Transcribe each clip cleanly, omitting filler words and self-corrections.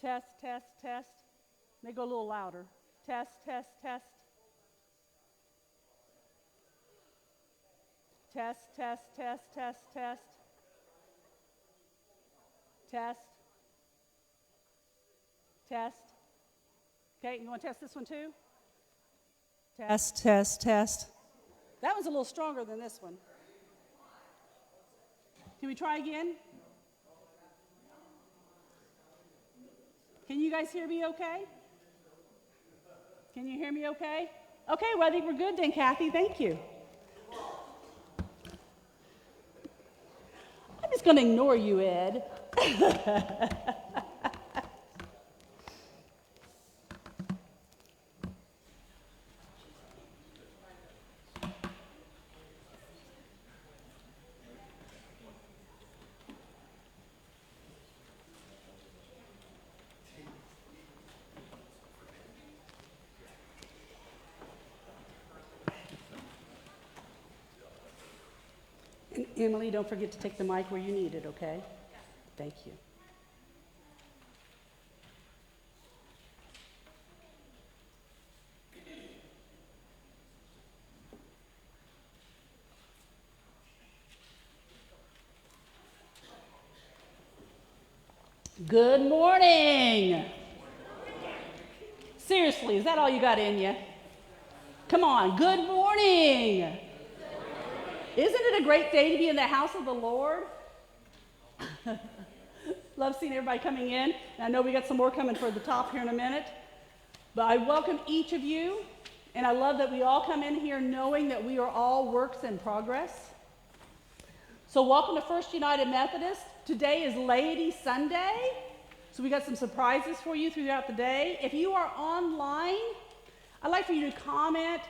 Test, test, test. They go a little louder. Test, test, test. Test, test, test, test, test. Test. Test. Okay, you want to test this one too? Test, test, test. That one's a little stronger than this one. Can we try again? Can you guys hear me okay? Can you hear me okay? Okay, well, I think we're good then, Kathy. Thank you. I'm just going to ignore you, Ed. And Emily, don't forget to take the mic where you need it, okay? Thank you. Good morning. Seriously, is that all you got in you? Come on, good morning. Isn't it a great day to be in the house of the Lord? Love seeing everybody coming in. And I know we got some more coming for the top here in a minute. But I welcome each of you. And I love that we all come in here knowing that we are all works in progress. So welcome to First United Methodist. Today is Laity Sunday. So we got some surprises for you throughout the day. If you are online, I'd like for you to comment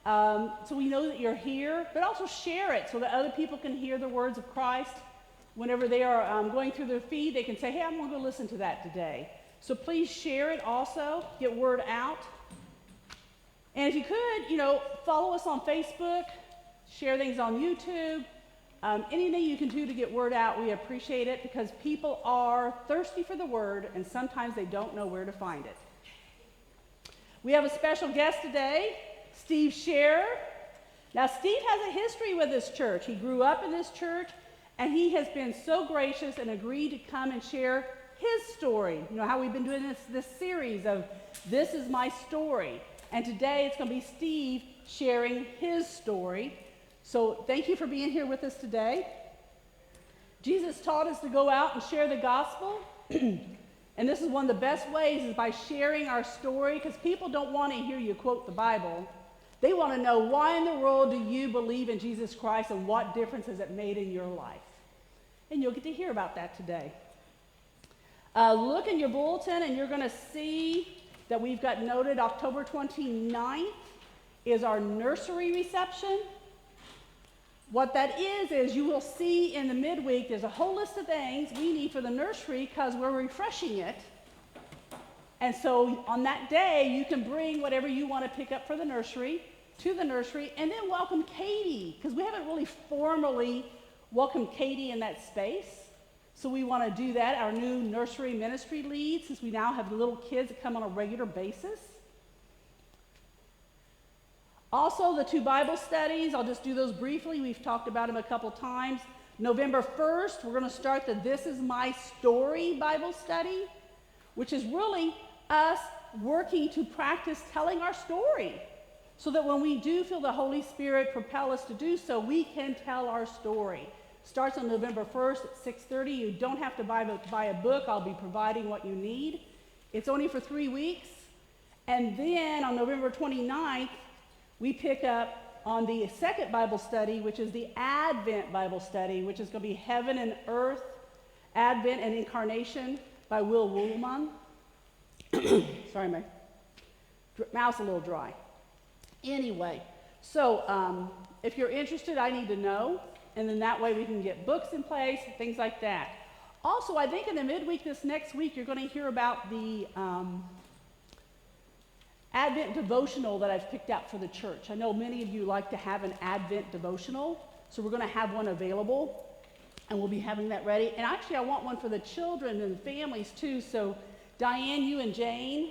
so we know that you're here, but also share it so that other people can hear the words of Christ. Whenever they are going through their feed, they can say, hey, I'm going to go listen to that today. So please share it also, get word out. And if you could, follow us on Facebook, share things on YouTube, anything you can do to get word out, we appreciate it because people are thirsty for the word and sometimes they don't know where to find it. We have a special guest today, Steve Scherer. Now, Steve has a history with this church. He grew up in this church, and he has been so gracious and agreed to come and share his story. You know how we've been doing this series of This Is My Story. And today it's going to be Steve sharing his story. So thank you for being here with us today. Jesus taught us to go out and share the gospel. And this is one of the best ways is by sharing our story, because people don't want to hear you quote the Bible. They want to know, why in the world do you believe in Jesus Christ and what difference has it made in your life? And you'll get to hear about that today. Look in your bulletin and you're going to see that we've got noted October 29th is our nursery reception. What that is you will see in the midweek, there's a whole list of things we need for the nursery because we're refreshing it. And so on that day, you can bring whatever you want to pick up for the nursery to the nursery and then welcome Katie, because we haven't really formally welcomed Katie in that space. So we want to do that, our new nursery ministry lead, since we now have little kids that come on a regular basis. Also, the 2 Bible studies, I'll just do those briefly. We've talked about them a couple times. November 1st, we're going to start the This Is My Story Bible study, which is really us working to practice telling our story so that when we do feel the Holy Spirit propel us to do so, we can tell our story. Starts on November 1st at 6:30. You don't have to buy a book. I'll be providing what you need. It's only for 3 weeks. And then on November 29th, we pick up on the second Bible study, which is the Advent Bible study, which is going to be Heaven and Earth, Advent and Incarnation by Will Woolman. Sorry, my mouth's a little dry. Anyway, so if you're interested, I need to know. And then that way we can get books in place, things like that. Also, I think in the midweek this next week, you're going to hear about the Advent devotional that I've picked out for the church. I know many of you like to have an Advent devotional, so we're going to have one available, and we'll be having that ready. And actually, I want one for the children and the families too, so Diane, you and Jane,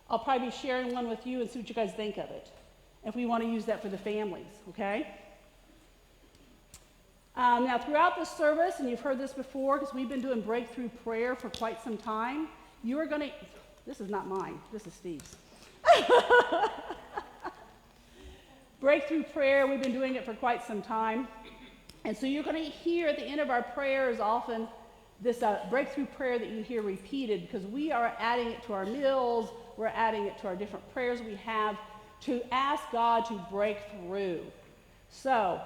I'll probably be sharing one with you and see what you guys think of it. If we want to use that for the families, okay? Now, throughout the service, and you've heard this before because we've been doing breakthrough prayer for quite some time, you are going to, this is not mine, this is Steve's. Breakthrough prayer, we've been doing it for quite some time. And so you're going to hear at the end of our prayers often this breakthrough prayer that you hear repeated because we are adding it to our meals, we're adding it to our different prayers we have to ask God to break through. So,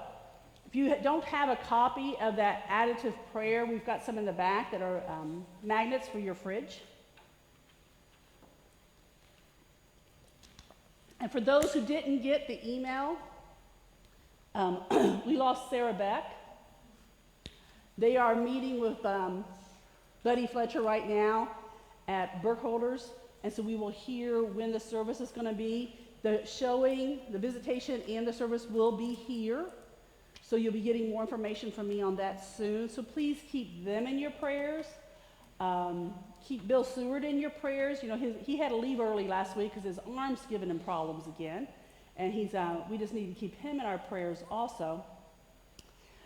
if you don't have a copy of that additive prayer, we've got some in the back that are magnets for your fridge. And for those who didn't get the email, we lost Sarah Beck. They are meeting with Buddy Fletcher right now at Burkholder's, and so we will hear when the service is going to be. The showing, the visitation, and the service will be here. So you'll be getting more information from me on that soon. So please keep them in your prayers. Keep Bill Seward in your prayers. You know, he had to leave early last week because his arm's giving him problems again. And we just need to keep him in our prayers also.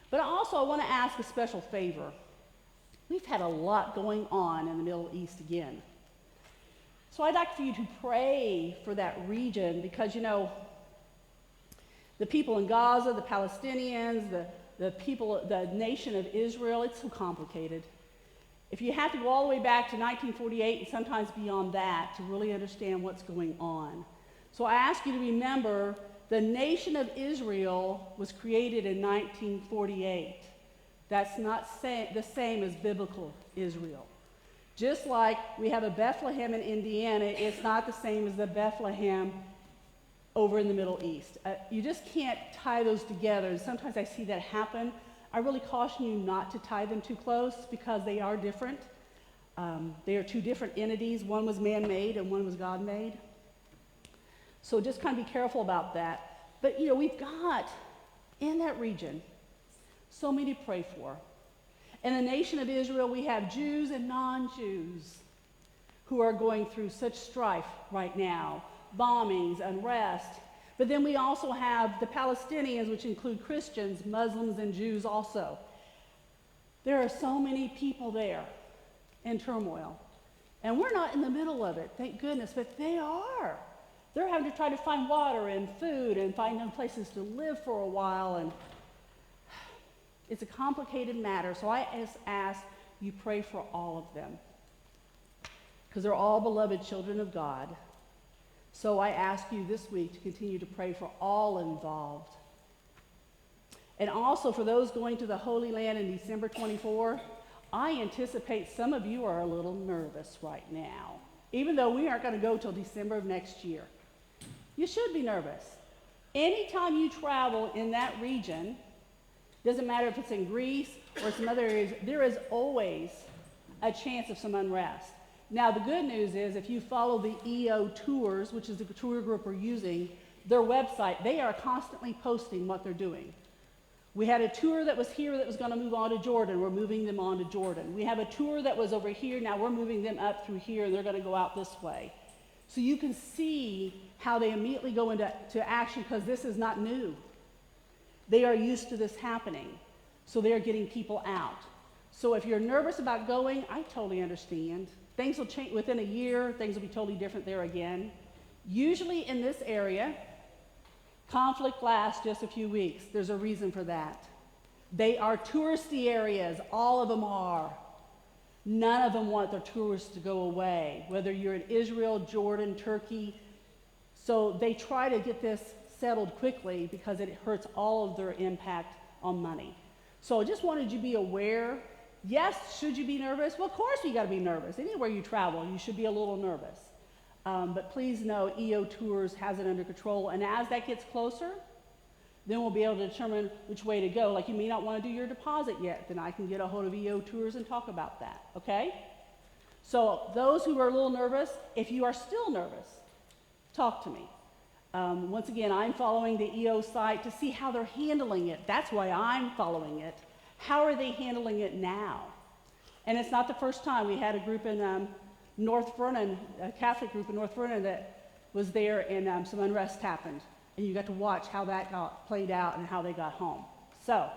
But also I want to ask a special favor. We've had a lot going on in the Middle East again. So I'd like for you to pray for that region because, you know, the people in Gaza, the Palestinians, the people, the nation of Israel, it's so complicated. If you have to go all the way back to 1948 and sometimes beyond that to really understand what's going on. So I ask you to remember the nation of Israel was created in 1948. That's not the same as biblical Israel. Just like we have a Bethlehem in Indiana, it's not the same as the Bethlehem over in the Middle East. You just can't tie those together. And sometimes I see that happen. I really caution you not to tie them too close because they are different. They are two different entities. One was man-made and one was God-made. So just kind of be careful about that. But, you know, we've got in that region so many to pray for. In the nation of Israel, we have Jews and non-Jews who are going through such strife right now, bombings, unrest. But then we also have the Palestinians, which include Christians, Muslims, and Jews also. There are so many people there in turmoil. And we're not in the middle of it, thank goodness, but they are. They're having to try to find water and food and find new places to live for a while, and it's a complicated matter, so I just ask you pray for all of them because they're all beloved children of God. So I ask you this week to continue to pray for all involved. And also for those going to the Holy Land in December 24, I anticipate some of you are a little nervous right now, even though we aren't going to go till December of next year. You should be nervous. Anytime you travel in that region, doesn't matter if it's in Greece or some other areas, there is always a chance of some unrest. Now, the good news is if you follow the EO Tours, which is the tour group we're using, their website, they are constantly posting what they're doing. We had a tour that was here that was going to move on to Jordan. We're moving them on to Jordan. We have a tour that was over here. Now we're moving them up through here, and they're going to go out this way. So you can see how they immediately go into action because this is not new. They are used to this happening, so they are getting people out. So if you're nervous about going, I totally understand. Things will change within a year. Things will be totally different there again. Usually in this area, conflict lasts just a few weeks. There's a reason for that. They are touristy areas. All of them are. None of them want their tourists to go away, whether you're in Israel, Jordan, Turkey. So they try to get this settled quickly because it hurts all of their impact on money. So I just wanted you to be aware. Yes, should you be nervous? Well, of course you got to be nervous. Anywhere you travel, you should be a little nervous. But please know EO Tours has it under control. And as that gets closer, then we'll be able to determine which way to go. Like you may not want to do your deposit yet, then I can get a hold of EO Tours and talk about that, okay? So those who are a little nervous, if you are still nervous, talk to me. Once again, I'm following the EO site to see how they're handling it. That's why I'm following it. How are they handling it now? And it's not the first time. We had a group in North Vernon, a Catholic group in North Vernon that was there, and some unrest happened. And you got to watch how that got played out and how they got home. So,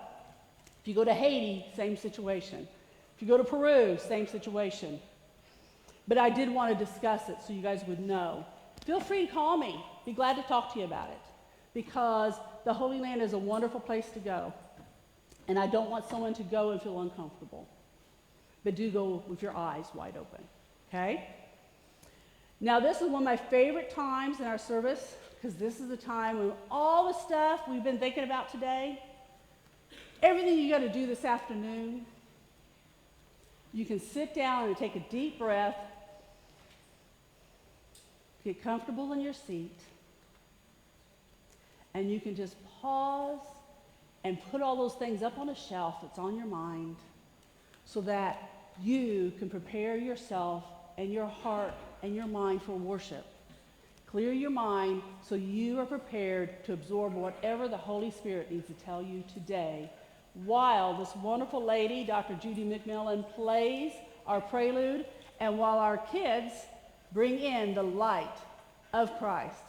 if you go to Haiti, same situation. If you go to Peru, same situation. But I did want to discuss it so you guys would know. Feel free to call me. Be glad to talk to you about it. Because the Holy Land is a wonderful place to go. And I don't want someone to go and feel uncomfortable. But do go with your eyes wide open. Okay? Now, this is one of my favorite times in our service, because this is the time when all the stuff we've been thinking about today, everything you got to do this afternoon, you can sit down and take a deep breath, get comfortable in your seat, and you can just pause and put all those things up on a shelf that's on your mind so that you can prepare yourself and your heart and your mind for worship. Clear your mind so you are prepared to absorb whatever the Holy Spirit needs to tell you today, while this wonderful lady, Dr. Judy McMillan, plays our prelude, and while our kids bring in the light of Christ.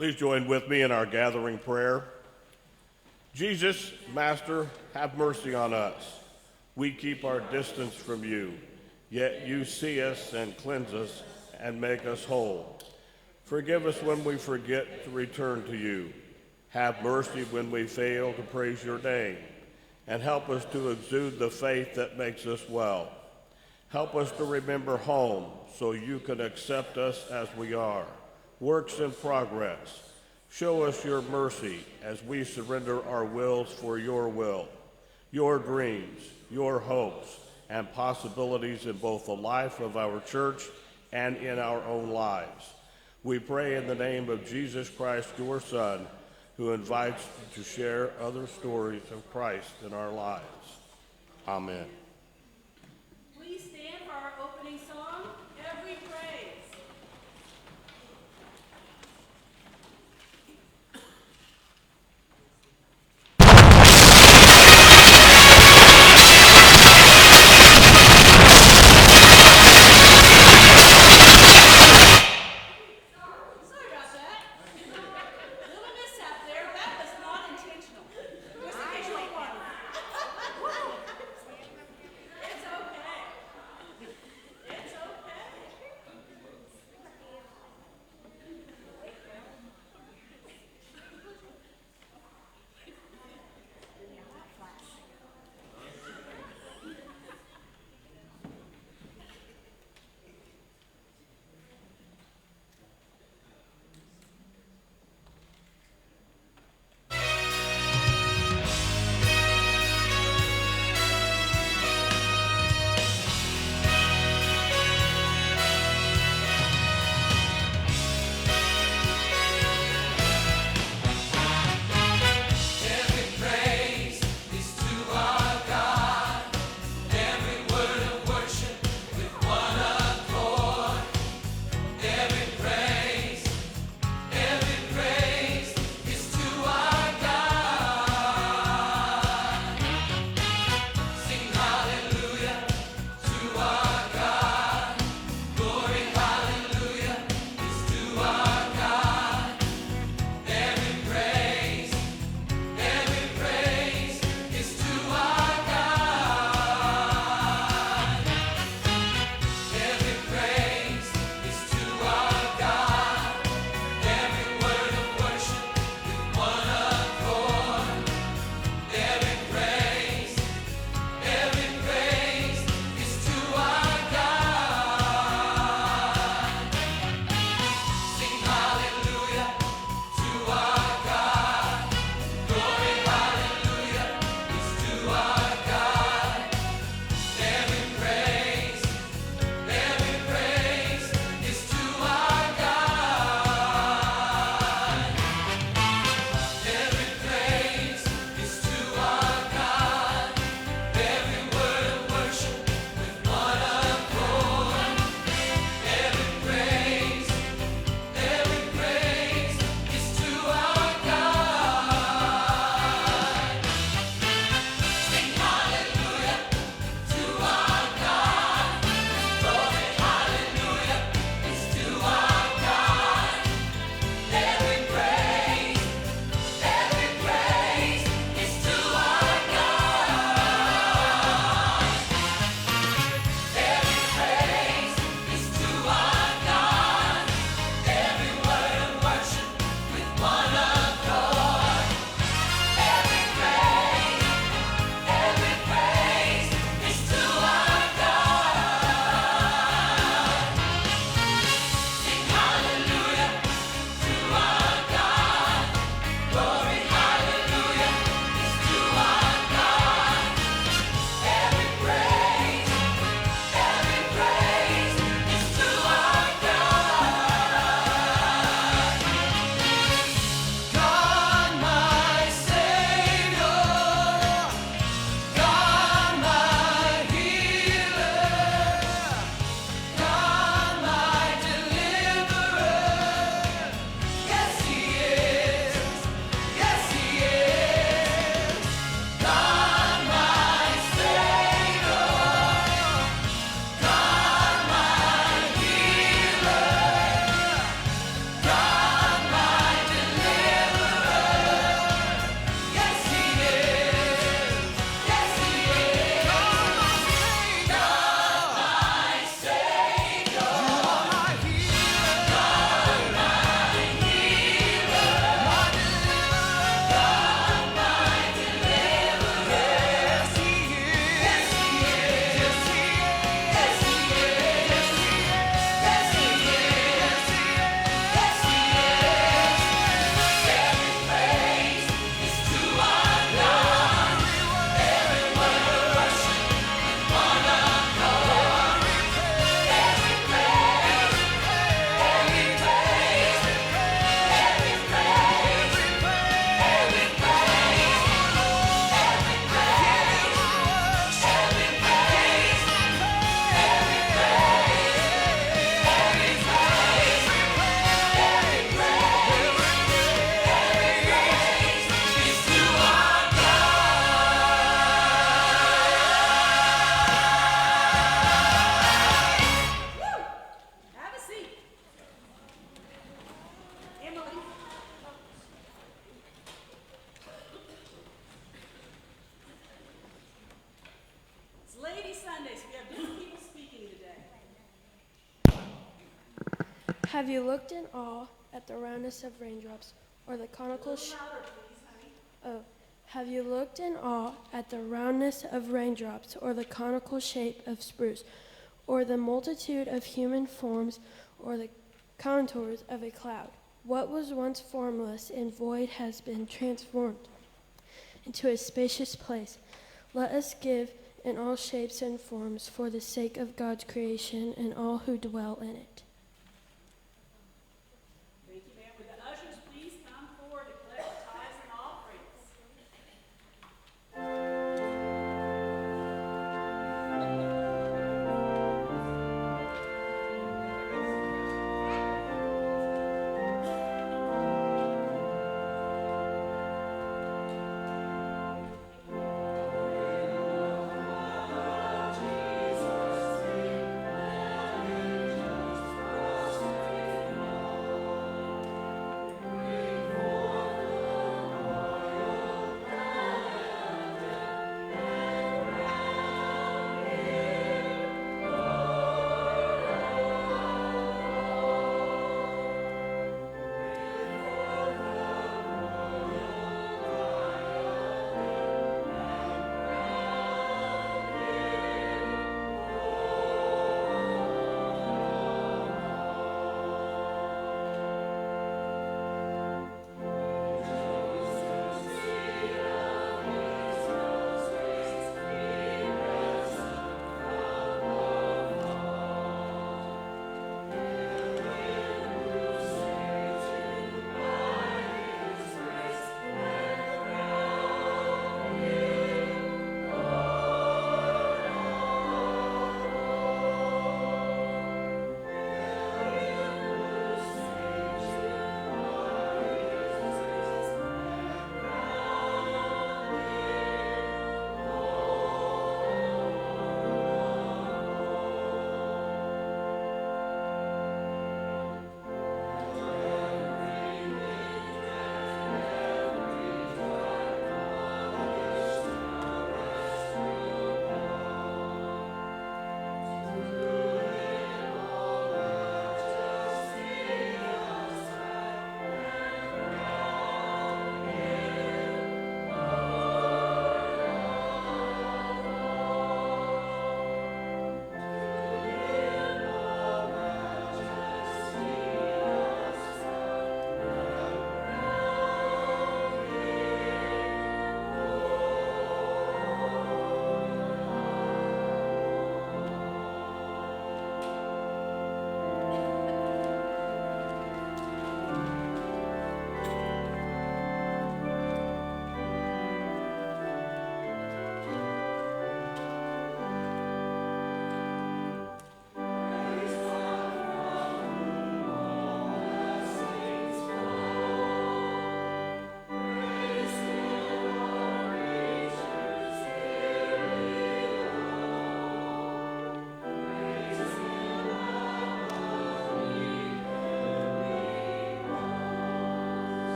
Please join with me in our gathering prayer. Jesus, Master, have mercy on us. We keep our distance from you, yet you see us and cleanse us and make us whole. Forgive us when we forget to return to you. Have mercy when we fail to praise your name, and help us to exude the faith that makes us well. Help us to remember home so you can accept us as we are. works in progress. Show us your mercy as we surrender our wills for your will, your dreams, your hopes, and possibilities in both the life of our church and in our own lives. We pray in the name of Jesus Christ, your Son, who invites to share other stories of Christ in our lives. Amen. Please stand for our opening song, Every Praise. Have you looked in awe at the roundness of raindrops, or the conical Have you looked in awe at the roundness of raindrops, or the conical shape of spruce, or the multitude of human forms, or the contours of a cloud? What was once formless and void has been transformed into a spacious place. Let us give in all shapes and forms for the sake of God's creation and all who dwell in it. Thank you, ma'am. Would the ushers please come forward to collect tithes and offerings?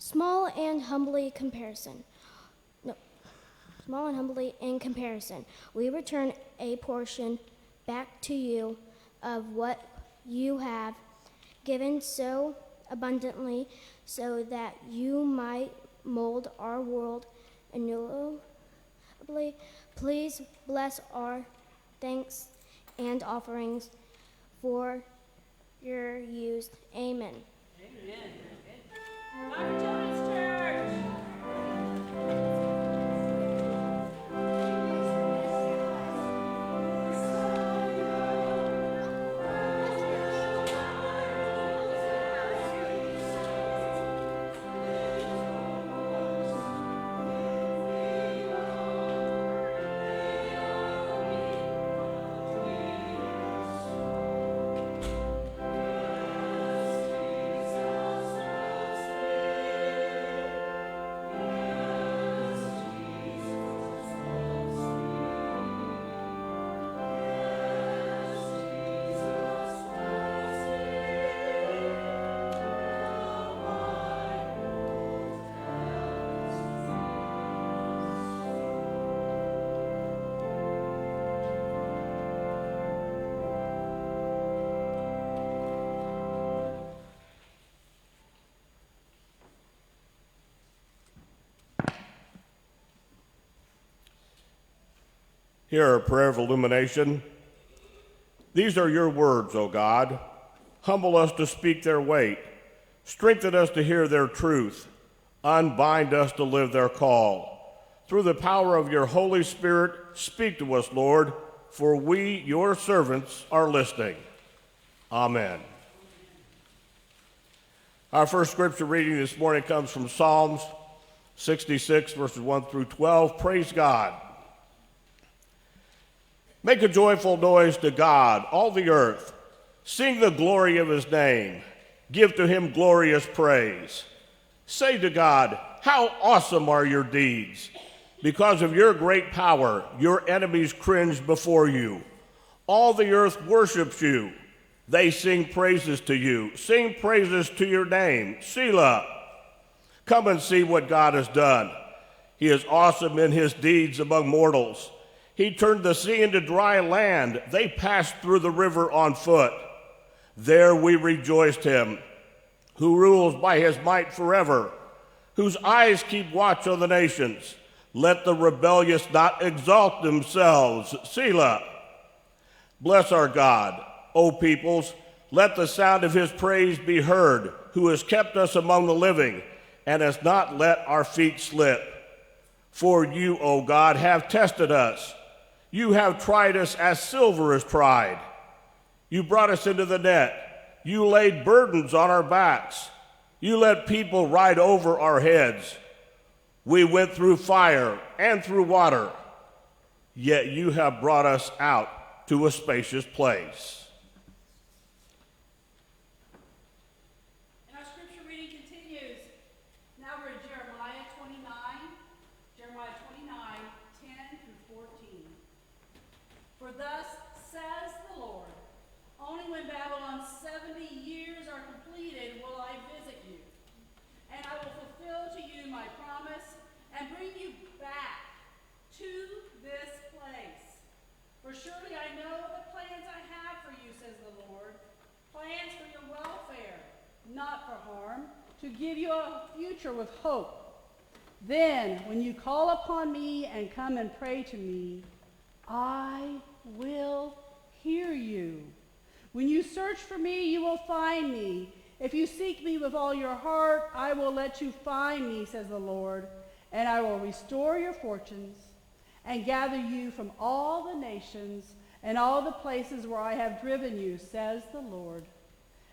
Small and humbly comparison. No, small and humbly in comparison. We return a portion back to you of what you have given so abundantly, so that you might mold our world innumerably. Please bless our thanks and offerings for your use. Amen. Amen. Dr. Jonas Church. Hear our prayer of illumination. These are your words, O God. Humble us to speak their weight. Strengthen us to hear their truth. Unbind us to live their call. Through the power of your Holy Spirit, speak to us, Lord, for we, your servants, are listening. Amen. Our first scripture reading this morning comes from Psalms 66, verses 1 through 12. Praise God. Make a joyful noise to God, all the earth. Sing the glory of his name. Give to him glorious praise. Say to God, how awesome are your deeds. Because of your great power, your enemies cringe before you. All the earth worships you. They sing praises to you. Sing praises to your name. Selah. Come and see what God has done. He is awesome in his deeds among mortals. He turned the sea into dry land. They passed through the river on foot. There we rejoiced him, who rules by his might forever, whose eyes keep watch on the nations. Let the rebellious not exalt themselves. Selah. Bless our God, O peoples. Let the sound of his praise be heard, who has kept us among the living and has not let our feet slip. For you, O God, have tested us. You have tried us as silver is tried. You brought us into the net. You laid burdens on our backs. You let people ride over our heads. We went through fire and through water, yet you have brought us out to a spacious place. And our scripture reading continues. Now we're in Jeremiah 29, 10 through 14. For thus says the Lord, only when Babylon's 70 years are completed will I visit you, and I will fulfill to you my promise and bring you back to this place. For surely I know the plans I have for you, says the Lord, plans for your welfare, not for harm, to give you a future with hope. Then, when you call upon me and come and pray to me, I will hear you. When you search for me, you will find me. If you seek me with all your heart, I will let you find me, says the Lord, and I will restore your fortunes and gather you from all the nations and all the places where I have driven you, says the Lord,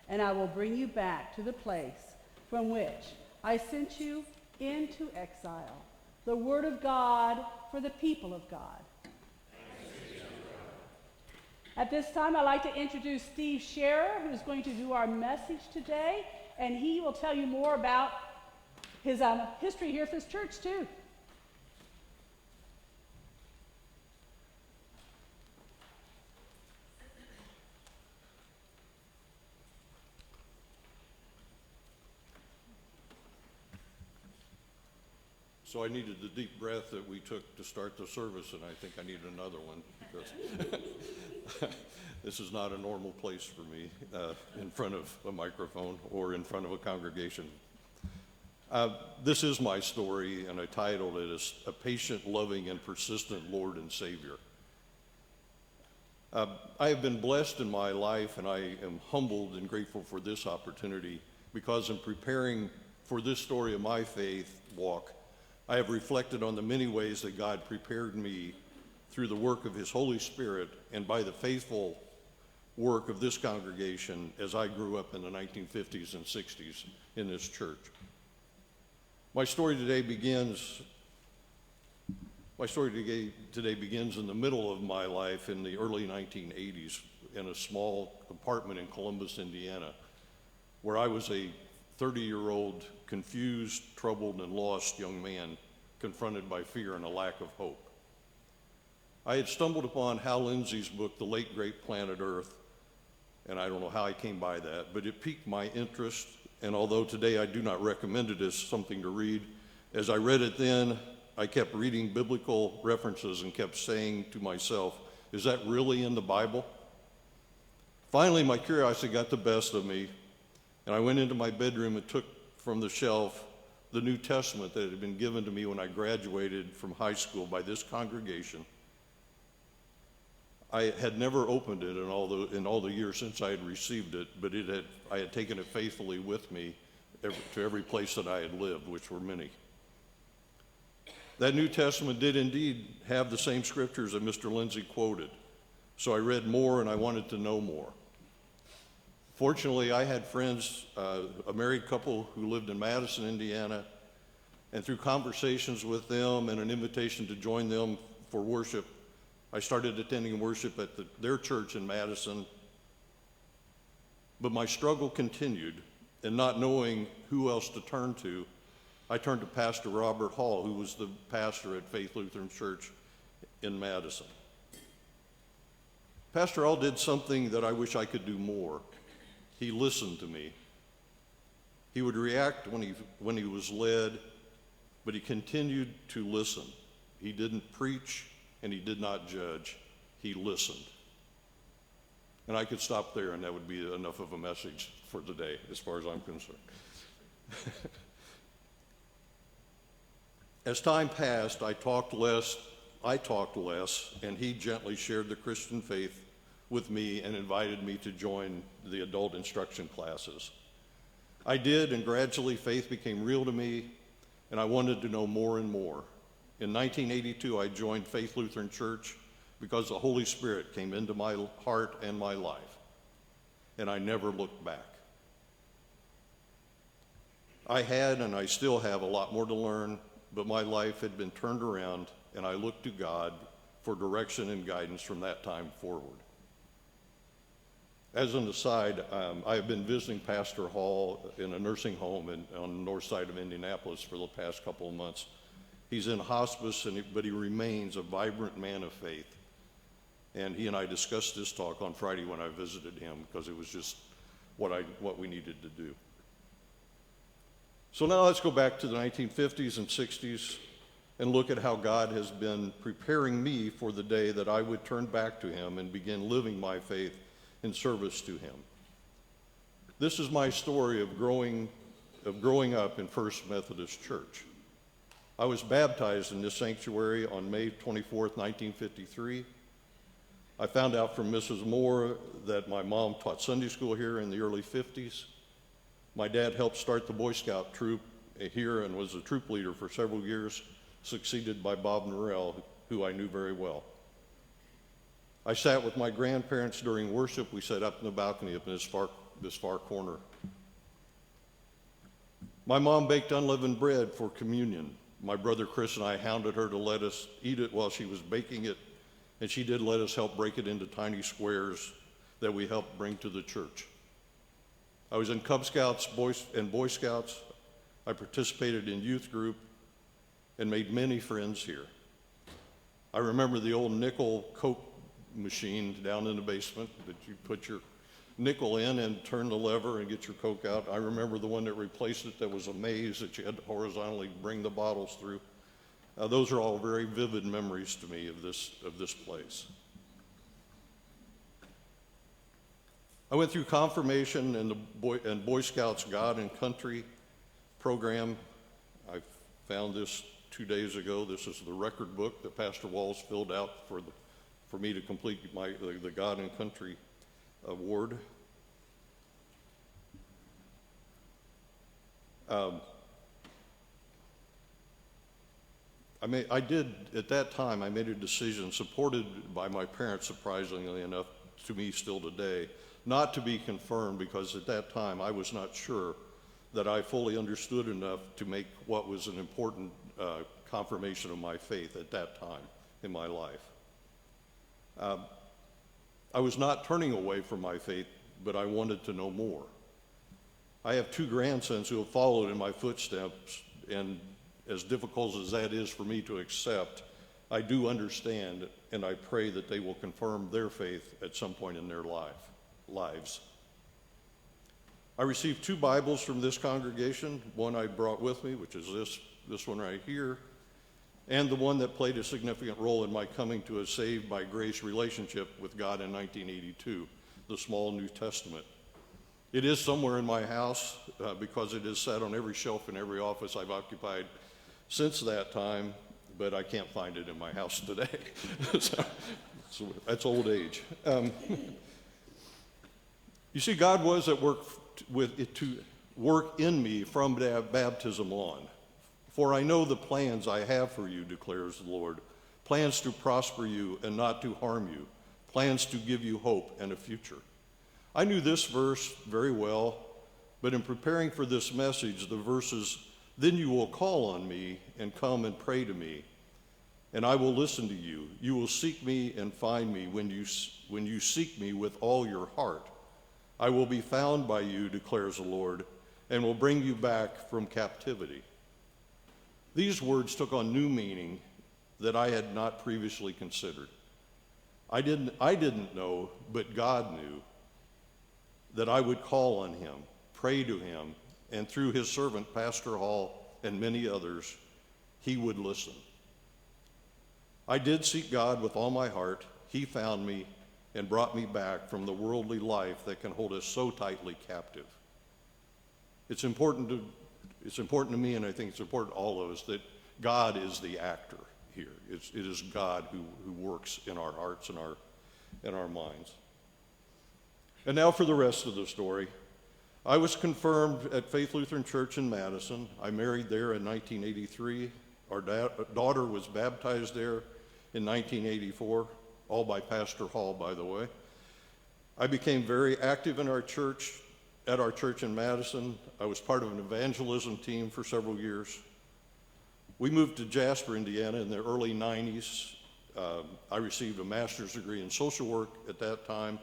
and I will bring you back to the place from which I sent you into exile. The word of God for the people of God. At this time, I'd like to introduce Steve Scherer, who's going to do our message today, and he will tell you more about his history here at this church, too. So I needed the deep breath that we took to start the service, and I think I need another one because this is not a normal place for me in front of a microphone or in front of a congregation. This is my story, and I titled it as A Patient, Loving, and Persistent Lord and Savior. I have been blessed in my life, and I am humbled and grateful for this opportunity because in preparing for this story of my faith walk, I have reflected on the many ways that God prepared me through the work of his Holy Spirit and by the faithful work of this congregation as I grew up in the 1950s and 60s in this church. My story today begins in the middle of my life in the early 1980s in a small apartment in Columbus, Indiana, where I was a 30-year-old confused, troubled, and lost young man confronted by fear and a lack of hope. I had stumbled upon Hal Lindsey's book, The Late Great Planet Earth, and I don't know how I came by that, but it piqued my interest, and although today I do not recommend it as something to read, as I read it then, I kept reading biblical references and kept saying to myself, is that really in the Bible? Finally, my curiosity got the best of me, and I went into my bedroom and took from the shelf the New Testament that had been given to me when I graduated from high school by this congregation. I had never opened it in all the years since I had received it, but I had taken it faithfully with me to every place that I had lived, which were many. That New Testament did indeed have the same scriptures that Mr. Lindsay quoted, so I read more and I wanted to know more. Fortunately, I had friends, a married couple who lived in Madison, Indiana, and through conversations with them and an invitation to join them for worship, I started attending worship at their church in Madison. But my struggle continued, and not knowing who else to turn to, I turned to Pastor Robert Hall, who was the pastor at Faith Lutheran Church in Madison. Pastor Hall did something that I wish I could do more. He listened to me. He would react when he was led, but he continued to listen. He didn't preach and he did not judge. He listened. And I could stop there and that would be enough of a message for today as far as I'm concerned. As time passed, I talked less, and he gently shared the Christian faith with me and invited me to join the adult instruction classes. I did, and gradually faith became real to me, and I wanted to know more and more. In 1982, I joined Faith Lutheran Church because the Holy Spirit came into my heart and my life, and I never looked back. I had, and I still have, a lot more to learn, but my life had been turned around, and I looked to God for direction and guidance from that time forward. As an aside, I have been visiting Pastor Hall in a nursing home on the north side of Indianapolis for the past couple of months. He's in hospice, but he remains a vibrant man of faith. And he and I discussed this talk on Friday when I visited him because it was just what we needed to do. So now let's go back to the 1950s and 60s and look at how God has been preparing me for the day that I would turn back to him and begin living my faith in service to him. This is my story of growing up in First Methodist Church. I was baptized in this sanctuary on May 24th, 1953. I found out from Mrs. Moore that my mom taught Sunday school here in the early 50s. My dad helped start the Boy Scout troop here and was a troop leader for several years, succeeded by Bob Norrell, who I knew very well. I sat with my grandparents during worship. We sat up in the balcony up in this far corner. My mom baked unleavened bread for communion. My brother Chris and I hounded her to let us eat it while she was baking it, and she did let us help break it into tiny squares that we helped bring to the church. I was in Cub Scouts and Boy Scouts. I participated in youth group and made many friends here. I remember the old nickel Coke machine down in the basement that you put your nickel in and turn the lever and get your Coke out. I remember the one that replaced it that was a maze that you had to horizontally bring the bottles through. Those are all very vivid memories to me of this place. I went through confirmation and the Boy Scouts God and Country program. I found this 2 days ago. This is the record book that Pastor Walls filled out for me to complete the God and Country award. At that time, I made a decision supported by my parents, surprisingly enough, to me still today, not to be confirmed because at that time I was not sure that I fully understood enough to make what was an important confirmation of my faith at that time in my life. I was not turning away from my faith, but I wanted to know more. I have 2 grandsons who have followed in my footsteps, and as difficult as that is for me to accept, I do understand, and I pray that they will confirm their faith at some point in their lives. I received 2 Bibles from this congregation, one I brought with me, which is this one right here, and the one that played a significant role in my coming to a saved by grace relationship with God in 1982, the small New Testament. It is somewhere in my house because it is sat on every shelf in every office I've occupied since that time, but I can't find it in my house today. So, So that's old age. You see, God was at work to work in me from baptism on. For I know the plans I have for you, declares the Lord, plans to prosper you and not to harm you, plans to give you hope and a future. I knew this verse very well, but in preparing for this message, the verses, then you will call on me and come and pray to me, and I will listen to you. You will seek me and find me when you seek me with all your heart. I will be found by you, declares the Lord, and will bring you back from captivity. These words took on new meaning that I had not previously considered. I didn't know, but God knew that I would call on him, pray to him, and through his servant, Pastor Hall, and many others, he would listen. I did seek God with all my heart. He found me and brought me back from the worldly life that can hold us so tightly captive. It's important to me, and I think it's important to all of us, that God is the actor here. It is God who works in our hearts and our minds. And now for the rest of the story. I was confirmed at Faith Lutheran Church in Madison. I married there in 1983. Our daughter was baptized there in 1984, all by Pastor Hall, by the way. I became very active in our church, at our church in Madison. I was part of an evangelism team for several years. We moved to Jasper, Indiana in the early 90s. I received a master's degree in social work at that time,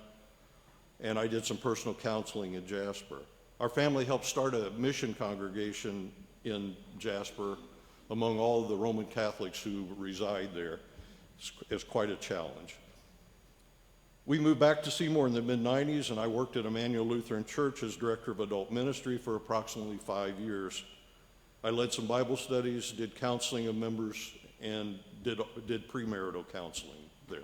and I did some personal counseling in Jasper. Our family helped start a mission congregation in Jasper among all of the Roman Catholics who reside there. It's quite a challenge. We moved back to Seymour in the mid-90s, and I worked at Emmanuel Lutheran Church as director of adult ministry for approximately 5 years. I led some Bible studies, did counseling of members, and did premarital counseling there.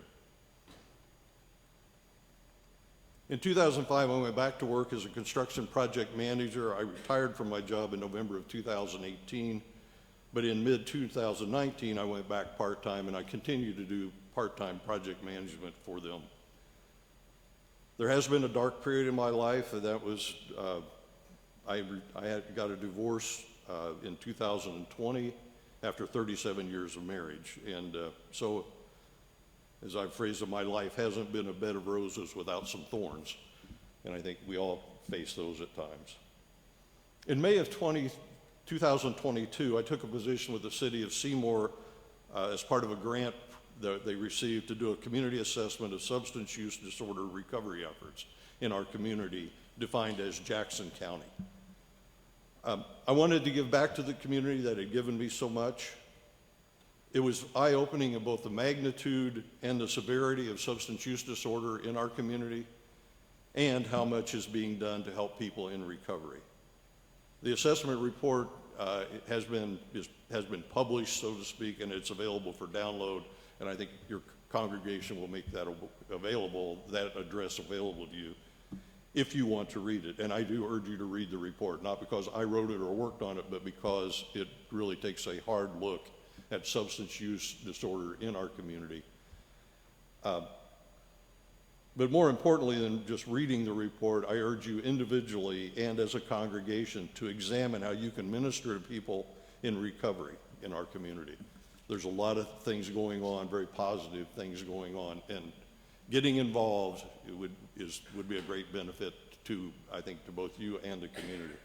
In 2005, I went back to work as a construction project manager. I retired from my job in November of 2018. But in mid-2019, I went back part-time, and I continue to do part-time project management for them. There has been a dark period in my life, and that was I got a divorce in 2020 after 37 years of marriage. And so, as I've phrased it, my life hasn't been a bed of roses without some thorns, and I think we all face those at times. In May of 2022, I took a position with the city of Seymour as part of a grant that they received to do a community assessment of substance use disorder recovery efforts in our community, defined as Jackson County. I wanted to give back to the community that had given me so much. It was eye-opening in both the magnitude and the severity of substance use disorder in our community, and how much is being done to help people in recovery. The assessment report has been published, so to speak, and it's available for download, and I think your congregation will make that available, that address available to you if you want to read it. And I do urge you to read the report, not because I wrote it or worked on it, but because it really takes a hard look at substance use disorder in our community. But more importantly than just reading the report, I urge you individually and as a congregation to examine how you can minister to people in recovery in our community. There's a lot of things going on, very positive things going on, and getting involved would be a great benefit to, I think, to both you and the community.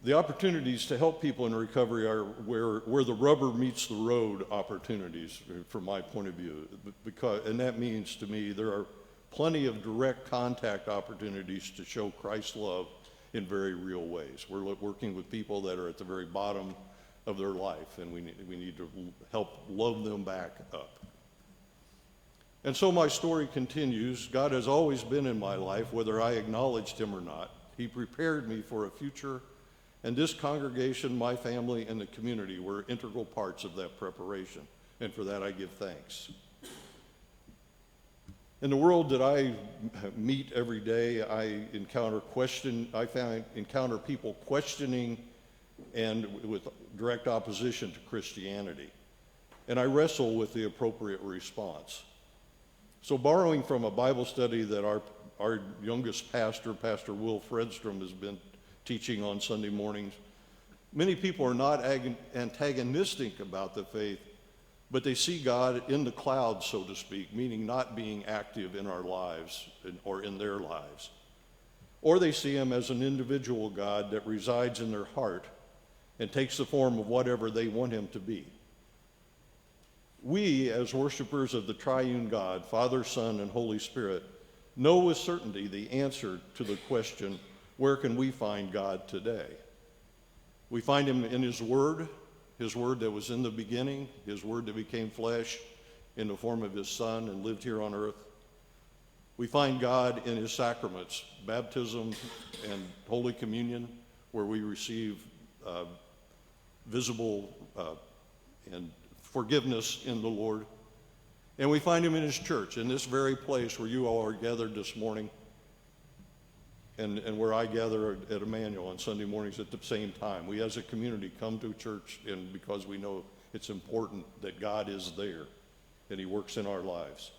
The opportunities to help people in recovery are where the rubber meets the road opportunities, from my point of view. And that means, to me, there are plenty of direct contact opportunities to show Christ's love in very real ways. We're working with people that are at the very bottom of their life, and we need to help love them back up. And so my story continues. God has always been in my life, whether I acknowledged him or not. He prepared me for a future. And this congregation, my family, and the community were integral parts of that preparation. And for that, I give thanks. In the world that I meet every day, I encounter people questioning and with direct opposition to Christianity. and I wrestle with the appropriate response. So borrowing from a Bible study that our youngest pastor, Pastor Will Fredstrom, has been teaching on Sunday mornings, many people are not antagonistic about the faith, but they see God in the clouds, so to speak, meaning not being active in our lives or in their lives. Or they see him as an individual God that resides in their heart and takes the form of whatever they want him to be. We, as worshipers of the triune God, Father, Son, and Holy Spirit, know with certainty the answer to the question, where can we find God today? We find him in his word that was in the beginning, his word that became flesh in the form of his Son and lived here on earth. We find God in his sacraments, baptism and Holy Communion, where we receive visible and forgiveness in the Lord. And we find him in his church, in this very place where you all are gathered this morning, and where I gather at Emmanuel on Sunday mornings at the same time. We as a community come to church and because we know it's important that God is there and he works in our lives.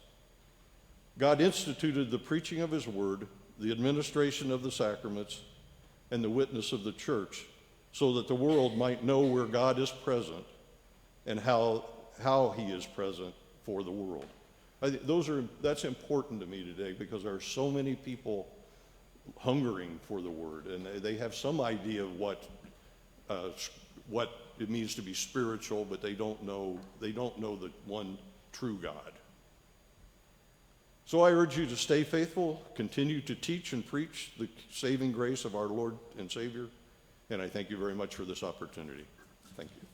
God instituted the preaching of his word, the administration of the sacraments, and the witness of the church so that the world might know where God is present and how he is present for the world. That's important to me today because there are so many people hungering for the word, and they have some idea of what it means to be spiritual, but they don't know the one true God. So I urge you to stay faithful, continue to teach and preach the saving grace of our Lord and Savior, and I thank you very much for this opportunity. Thank you.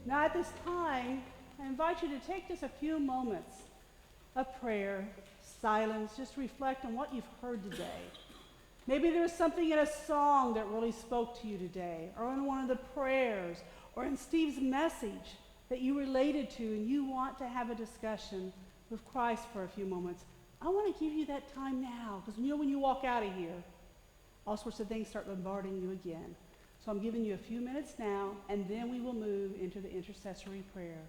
Now at this time, I invite you to take just a few moments of prayer, silence, just reflect on what you've heard today. Maybe there was something in a song that really spoke to you today, or in one of the prayers, or in Steve's message that you related to and you want to have a discussion with Christ for a few moments. I want to give you that time now, because when you walk out of here, all sorts of things start bombarding you again. So I'm giving you a few minutes now, and then we will move into the intercessory prayer.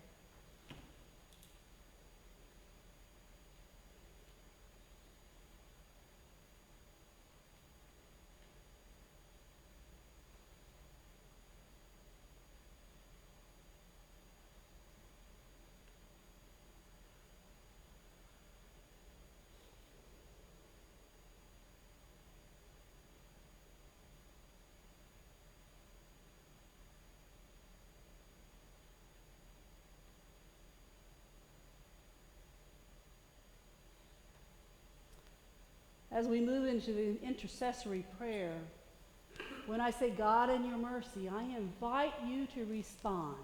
As we move into the intercessory prayer, when I say God in your mercy, I invite you to respond.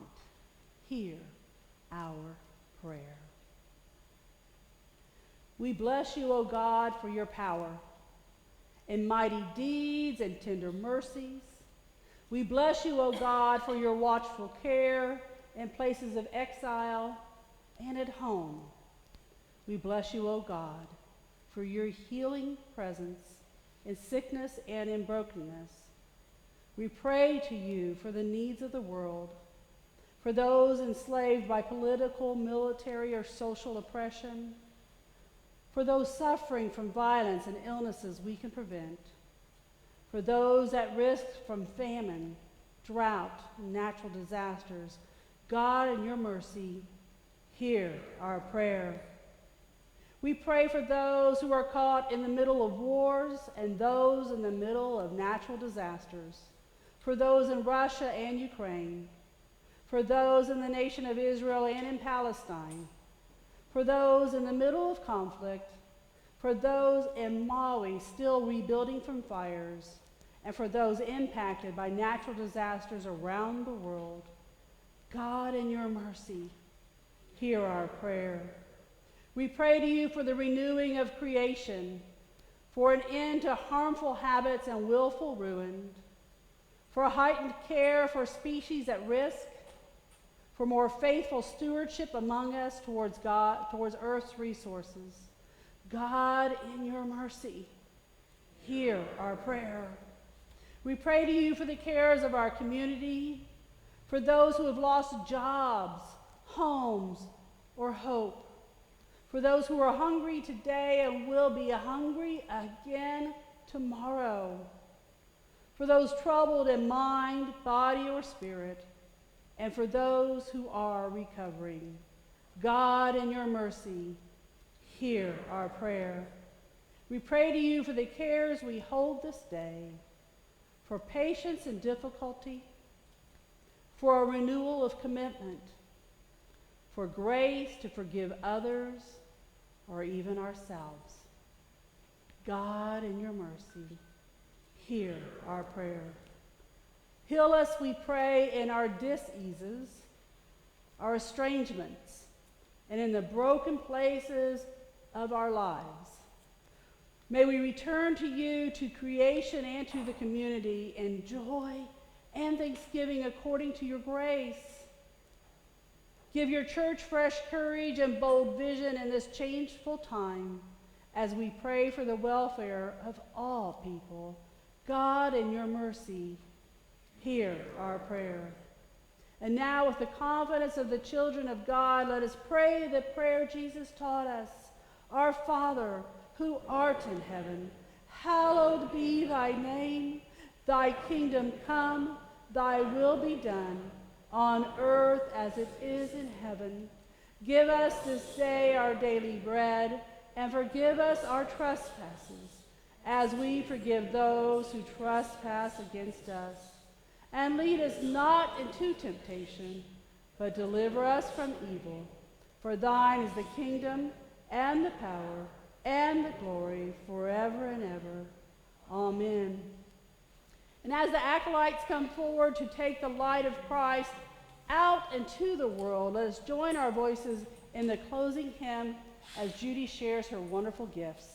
Hear our prayer. We bless you, O God, for your power and mighty deeds and tender mercies. We bless you, O God, for your watchful care in places of exile and at home. We bless you, O God, for your healing presence in sickness and in brokenness. We pray to you for the needs of the world, for those enslaved by political, military, or social oppression, for those suffering from violence and illnesses we can prevent, for those at risk from famine, drought, and natural disasters. God, in your mercy, hear our prayer. We pray for those who are caught in the middle of wars and those in the middle of natural disasters, for those in Russia and Ukraine, for those in the nation of Israel and in Palestine, for those in the middle of conflict, for those in Mali still rebuilding from fires, and for those impacted by natural disasters around the world. God, in your mercy, hear our prayer. We pray to you for the renewing of creation, for an end to harmful habits and willful ruin, for heightened care for species at risk, for more faithful stewardship among us towards Earth's resources. God, in your mercy, hear our prayer. We pray to you for the cares of our community, for those who have lost jobs, homes, or hope, for those who are hungry today and will be hungry again tomorrow, for those troubled in mind, body, or spirit, and for those who are recovering. God, in your mercy, hear our prayer. We pray to you for the cares we hold this day, for patience in difficulty, for a renewal of commitment, for grace to forgive others or even ourselves. God, in your mercy, hear our prayer. Heal us, we pray, in our diseases, our estrangements, and in the broken places of our lives. May we return to you, to creation, and to the community in joy and thanksgiving according to your grace. Give your church fresh courage and bold vision in this changeful time as we pray for the welfare of all people. God, in your mercy, hear our prayer. And now, with the confidence of the children of God, let us pray the prayer Jesus taught us. Our Father, who art in heaven, hallowed be thy name. Thy kingdom come, thy will be done, on earth as it is in heaven. Give us this day our daily bread, and forgive us our trespasses, as we forgive those who trespass against us. And lead us not into temptation, but deliver us from evil. For thine is the kingdom, and the power, and the glory, forever and ever. Amen. And as the acolytes come forward to take the light of Christ out into the world, let us join our voices in the closing hymn as Judy shares her wonderful gifts.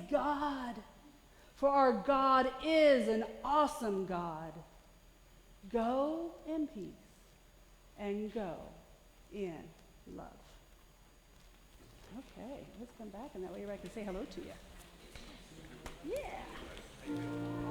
God, for our God is an awesome God. Go in peace and go in love. Okay, let's come back, and that way I can say hello to you. Yeah.